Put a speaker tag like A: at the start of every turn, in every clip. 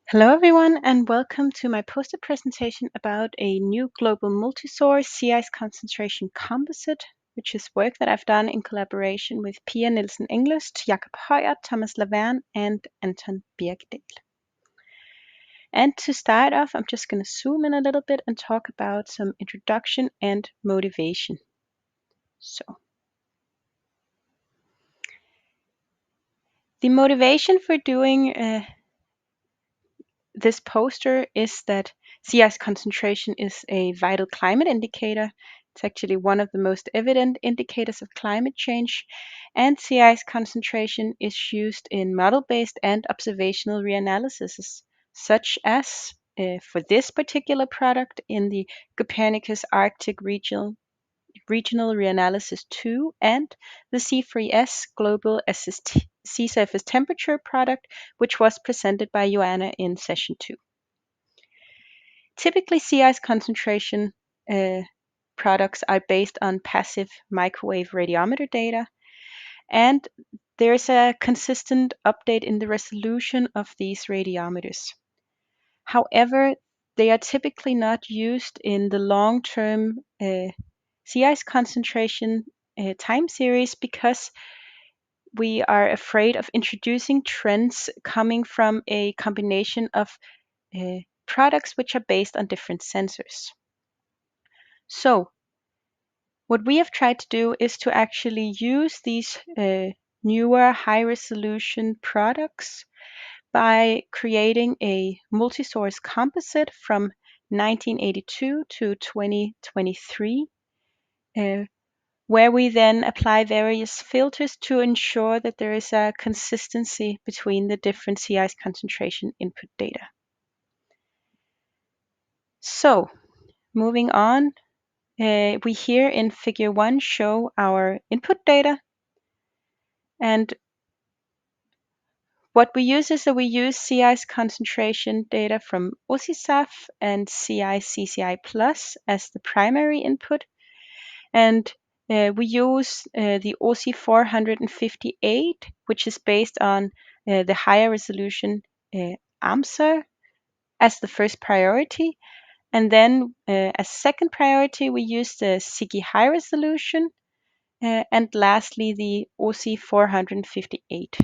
A: Hello everyone and welcome to my poster presentation about a new global multi-source sea ice concentration composite, which is work that I've done in collaboration with Pia Nielsen-Englyst, Jakob Høyer, Thomas Lavergne and Anton Birkedal. And to start off, I'm just going to zoom in a little bit and talk about some introduction and motivation. The motivation for doing this poster is that sea ice concentration is a vital climate indicator. It's actually one of the most evident indicators of climate change, and sea ice concentration is used in model-based and observational reanalyses, such as for this particular product in the Copernicus Arctic Regional Reanalysis 2 and the C3S Global SST Sea Surface Temperature product, which was presented by Joanna in session 2. Typically, sea ice concentration products are based on passive microwave radiometer data, and there's a consistent update in the resolution of these radiometers. However, they are typically not used in the long-term sea ice concentration time series because we are afraid of introducing trends coming from a combination of products which are based on different sensors. So what we have tried to do is to actually use these newer high-resolution products by creating a multi-source composite from 1982 to 2023, where we then apply various filters to ensure that there is a consistency between the different sea ice concentration input data. So, moving on, we here in figure 1 show our input data, and what we use is that we use sea ice concentration data from OSISAF and CI-CCI Plus as the primary input, and we use the OSI 458, which is based on the higher resolution AMSR as the first priority. And then as second priority, we use the SIGI high resolution, and lastly, the OSI 458.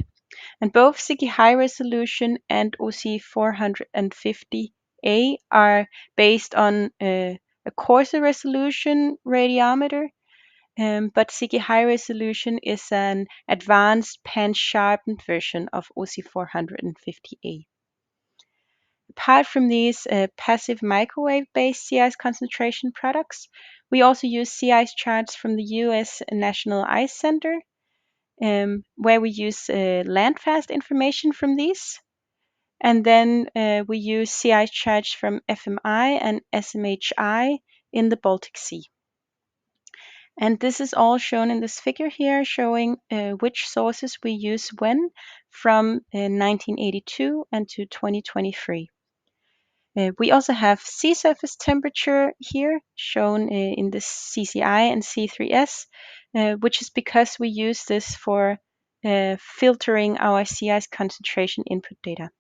A: And both SIGI high resolution and OSI 450A are based on a coarser resolution radiometer, but SIGI high resolution is an advanced pan-sharpened version of OSI 450A. Apart from these passive microwave-based sea ice concentration products, we also use sea ice charts from the US National Ice Center, where we use landfast information from these. And then we use sea ice charts from FMI and SMHI in the Baltic Sea. And this is all shown in this figure here, showing which sources we use when from 1982 and to 2023. We also have sea surface temperature here, shown in the CCI and C3S, which is because we use this for filtering our sea ice concentration input data.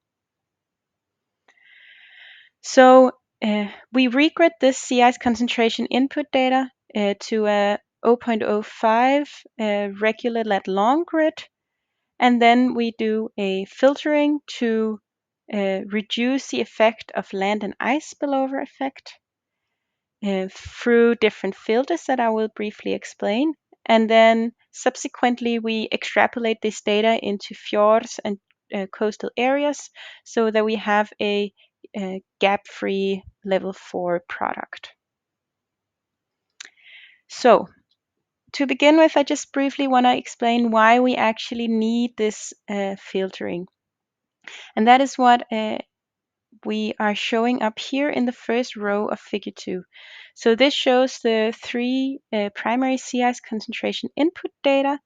A: So we regrid this sea ice concentration input data to a 0.05 regular lat long grid, and then we do a filtering to reduce the effect of land and ice spillover effect through different filters that I will briefly explain. And then subsequently, we extrapolate this data into fjords and coastal areas so that we have a gap-free level 4 product. So to begin with, I just briefly want to explain why we actually need this filtering. And that is what we are showing up here in the first row of figure 2. So this shows the 3 primary sea ice concentration input data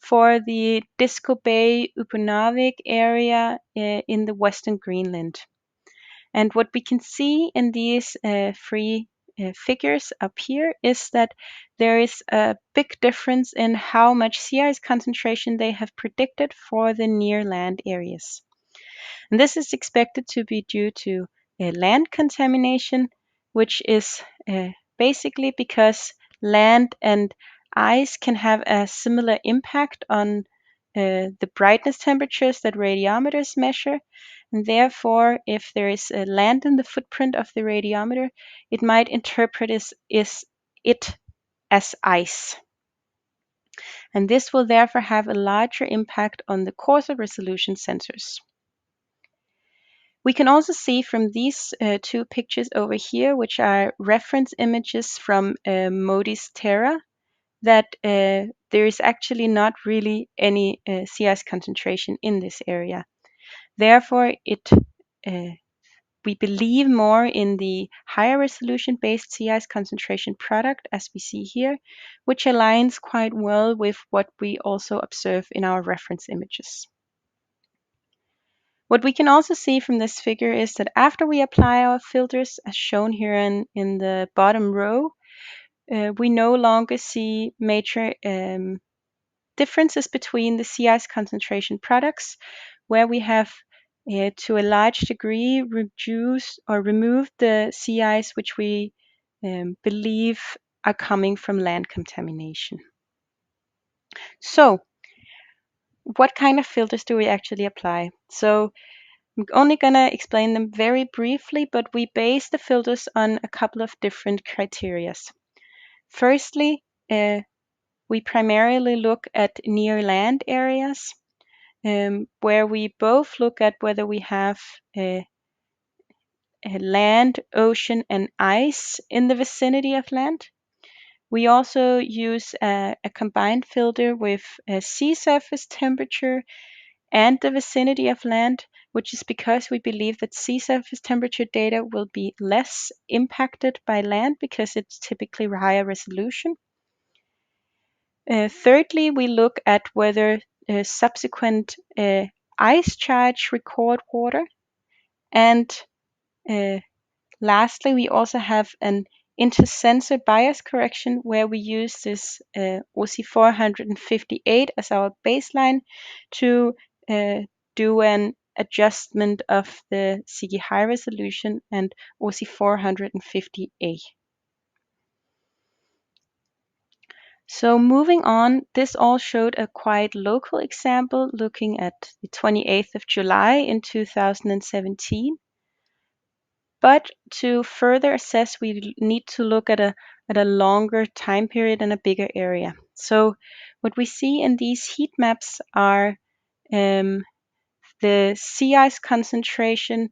A: for the Disco Bay Upernavik area in the Western Greenland. And what we can see in these 3 figures up here is that there is a big difference in how much sea ice concentration they have predicted for the near land areas. And this is expected to be due to land contamination, which is basically because land and ice can have a similar impact on the brightness temperatures that radiometers measure. And therefore, if there is land in the footprint of the radiometer, it might interpret it as ice. And this will therefore have a larger impact on the coarser resolution sensors. We can also see from these two pictures over here, which are reference images from MODIS Terra, that there is actually not really any sea ice concentration in this area. Therefore, we believe more in the higher resolution based sea ice concentration product, as we see here, which aligns quite well with what we also observe in our reference images. What we can also see from this figure is that after we apply our filters, as shown here in the bottom row, we no longer see major differences between the sea ice concentration products, where we have to a large degree reduced or removed the sea ice which we believe are coming from land contamination. So, what kind of filters do we actually apply? So, I'm only going to explain them very briefly, but we base the filters on a couple of different criteria. Firstly, we primarily look at near land areas, where we both look at whether we have land, ocean, and ice in the vicinity of land. We also use a combined filter with sea surface temperature and the vicinity of land, which is because we believe that sea surface temperature data will be less impacted by land because it's typically higher resolution. Thirdly, we look at whether subsequent ice charge record water. And lastly, we also have an intersensor bias correction where we use this OSI 458 as our baseline to do an adjustment of the CG high resolution and OSI 450A. So moving on, this all showed a quite local example looking at the 28th of July in 2017. But to further assess, we need to look at a longer time period and a bigger area. So what we see in these heat maps are the sea ice concentration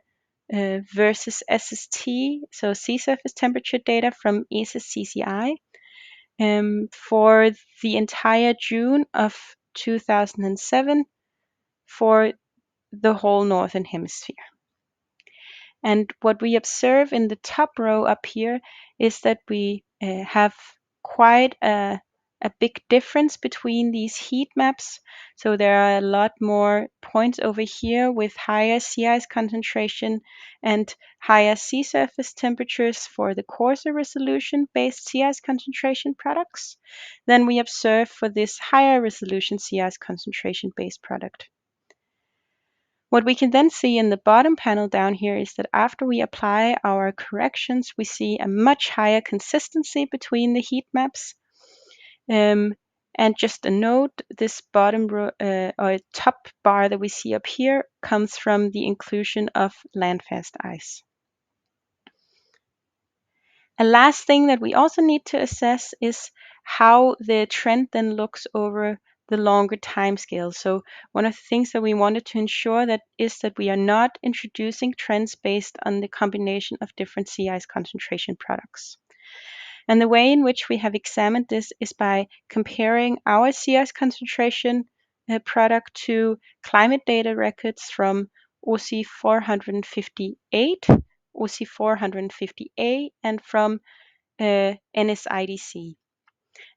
A: versus SST, so sea surface temperature data from ESA CCI for the entire June of 2007 for the whole Northern Hemisphere. And what we observe in the top row up here is that we have quite a big difference between these heat maps. So there are a lot more points over here with higher sea ice concentration and higher sea surface temperatures for the coarser resolution based sea ice concentration products than we observe for this higher resolution sea ice concentration based product. What we can then see in the bottom panel down here is that after we apply our corrections, we see a much higher consistency between the heat maps. And just a note, this bottom row or top bar that we see up here comes from the inclusion of landfast ice. A last thing that we also need to assess is how the trend then looks over the longer time scale. So one of the things that we wanted to ensure is that we are not introducing trends based on the combination of different sea ice concentration products. And the way in which we have examined this is by comparing our sea ice concentration product to climate data records from OSI 458, OSI 450A, and from NSIDC.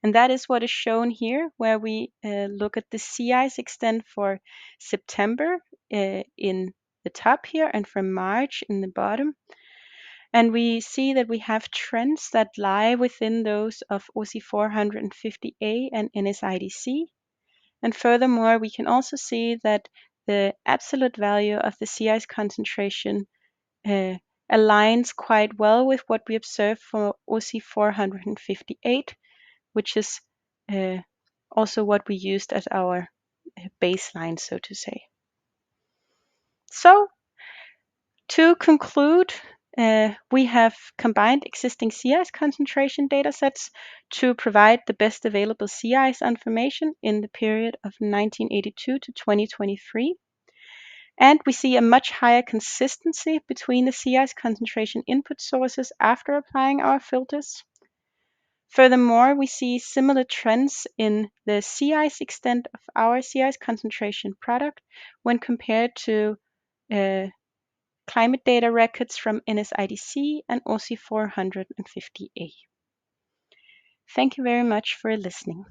A: And that is what is shown here, where we look at the sea ice extent for September in the top here and from March in the bottom. And we see that we have trends that lie within those of OSI 450A and NSIDC. And furthermore, we can also see that the absolute value of the sea ice concentration aligns quite well with what we observed for OC 458, which is also what we used as our baseline, so to say. So, to conclude, we have combined existing sea ice concentration datasets to provide the best available sea ice information in the period of 1982 to 2023. And we see a much higher consistency between the sea ice concentration input sources after applying our filters. Furthermore, we see similar trends in the sea ice extent of our sea ice concentration product when compared to climate data records from NSIDC and OC 450A. Thank you very much for listening.